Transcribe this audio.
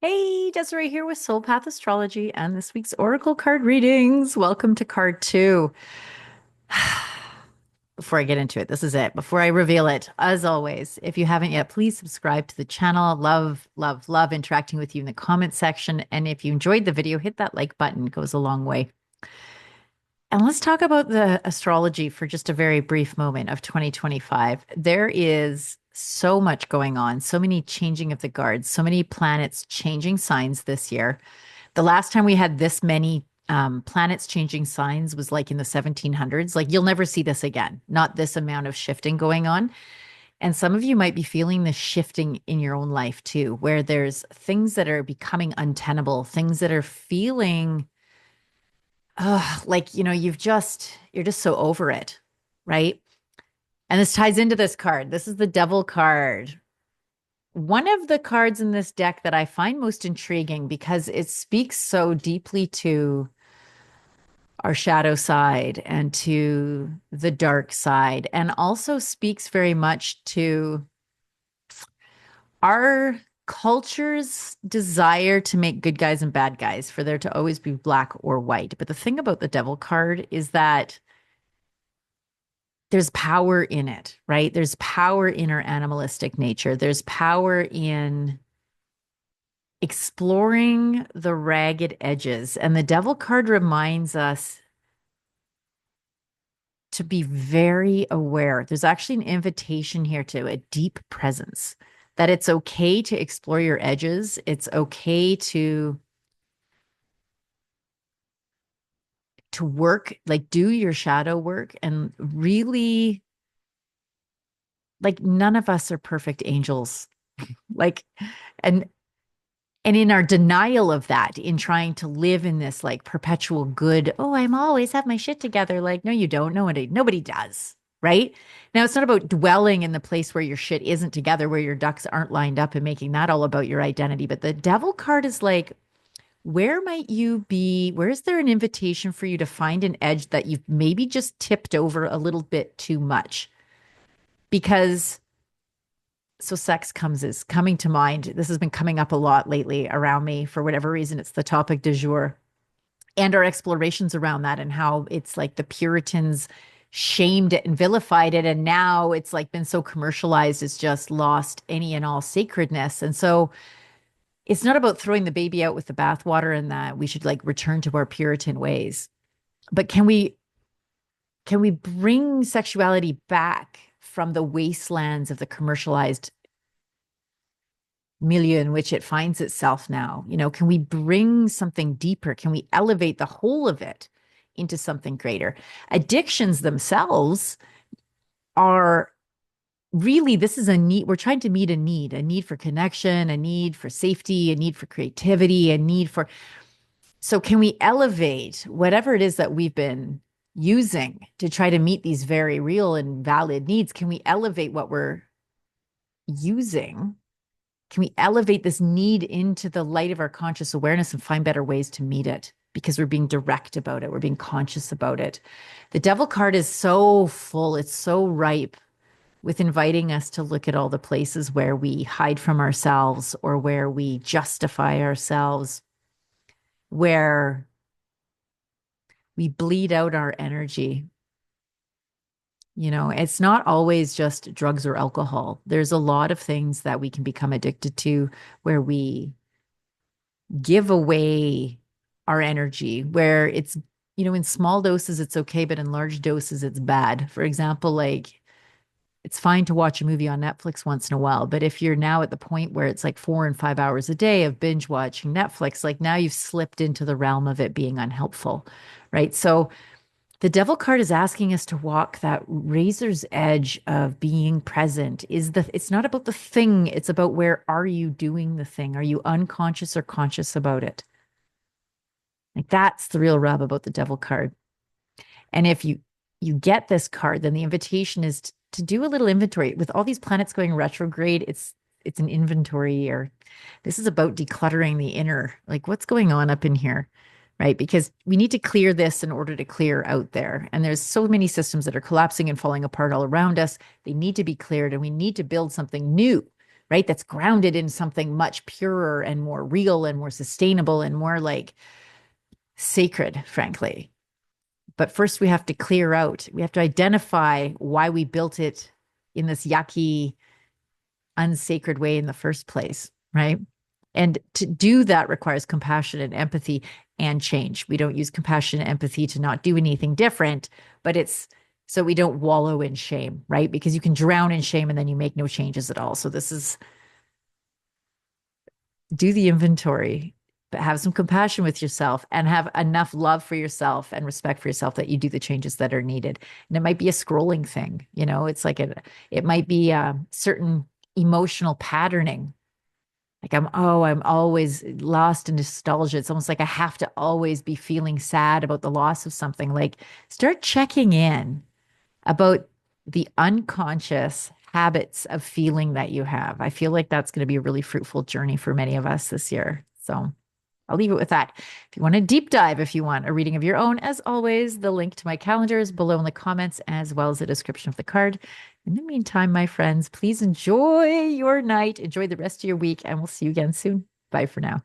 Hey, Desiree here with Soul Path Astrology and this week's Oracle card readings. Welcome to card two. Before I get into it, this is it. Before I reveal it, as always, if you haven't yet, please subscribe to the channel. Love, love, love interacting with you in the comment section. And if you enjoyed the video, hit that like button. It goes a long way. And let's talk about the astrology for just a very brief moment of 2025. There is so much going on, so many changing of the guards, so many planets changing signs this year. The last time we had this many planets changing signs was like in the 1700s. Like you'll never see this again, not this amount of shifting going on. And some of you might be feeling this shifting in your own life too, where there's things that are becoming untenable, things that are feeling like, you're just so over it, right? And this ties into this card. This is the Devil card. One of the cards in this deck that I find most intriguing because it speaks so deeply to our shadow side and to the dark side, and also speaks very much to our culture's desire to make good guys and bad guys, for there to always be black or white. But the thing about the Devil card is that there's power in it, right? There's power in our animalistic nature. There's power in exploring the ragged edges. And the Devil card reminds us to be very aware. There's actually an invitation here to a deep presence, that it's okay to explore your edges. It's okay to work, like do your shadow work and really, like, none of us are perfect angels. Like, and in our denial of that, in trying to live in this like perpetual good, oh, I'm always have my shit together. Like, no, you don't. Nobody does. Right. Now, it's not about dwelling in the place where your shit isn't together, where your ducks aren't lined up and making that all about your identity. But the Devil card is like, where might you be? Where is there an invitation for you to find an edge that you've maybe just tipped over a little bit too much? Because so sex comes is coming to mind. This has been coming up a lot lately around me for whatever reason. It's the topic du jour, and our explorations around that, and how it's like the Puritans shamed it and vilified it, and now it's like been so commercialized, it's just lost any and all sacredness. And so it's not about throwing the baby out with the bathwater and that we should like return to our Puritan ways, but can we bring sexuality back from the wastelands of the commercialized milieu in which it finds itself now? Can we bring something deeper? Can we elevate the whole of it into something greater? Addictions themselves are really, this is a need. We're trying to meet a need for connection, a need for safety, a need for creativity, a need for. So, can we elevate whatever it is that we've been using to try to meet these very real and valid needs? Can we elevate what we're using? Can we elevate this need into the light of our conscious awareness and find better ways to meet it? Because we're being direct about it, we're being conscious about it. The Devil card is so full, it's so ripe with inviting us to look at all the places where we hide from ourselves, or where we justify ourselves, where we bleed out our energy. It's not always just drugs or alcohol. There's a lot of things that we can become addicted to, where we give away our energy, where it's, in small doses, it's okay, but in large doses, it's bad. For example, like, it's fine to watch a movie on Netflix once in a while, but if you're now at the point where it's like 4 and 5 hours a day of binge watching Netflix, like now you've slipped into the realm of it being unhelpful, right? So the Devil card is asking us to walk that razor's edge of being present. It's not about the thing, it's about, where are you doing the thing? Are you unconscious or conscious about it? Like, that's the real rub about the Devil card. And if you get this card, then the invitation is to do a little inventory. With all these planets going retrograde, it's an inventory year. This is about decluttering the inner, like, what's going on up in here, right? Because we need to clear this in order to clear out there. And there's so many systems that are collapsing and falling apart all around us. They need to be cleared, and we need to build something new right? That's grounded in something much purer and more real and more sustainable and more like sacred, frankly. But first, we have to clear out, we have to identify why we built it in this yucky, unsacred way in the first place, right? And to do that requires compassion and empathy and change. We don't use compassion and empathy to not do anything different, but it's so we don't wallow in shame, right? Because you can drown in shame and then you make no changes at all. So this is do the inventory, but have some compassion with yourself and have enough love for yourself and respect for yourself that you do the changes that are needed. And it might be a scrolling thing, it's like it might be a certain emotional patterning. Like I'm always lost in nostalgia. It's almost like I have to always be feeling sad about the loss of something. Like start checking in about the unconscious habits of feeling that you have. I feel like that's going to be a really fruitful journey for many of us this year. So I'll leave it with that. If you want a deep dive, if you want a reading of your own, as always, the link to my calendar is below in the comments, as well as the description of the card. In the meantime, my friends, please enjoy your night, enjoy the rest of your week, and we'll see you again soon. Bye for now.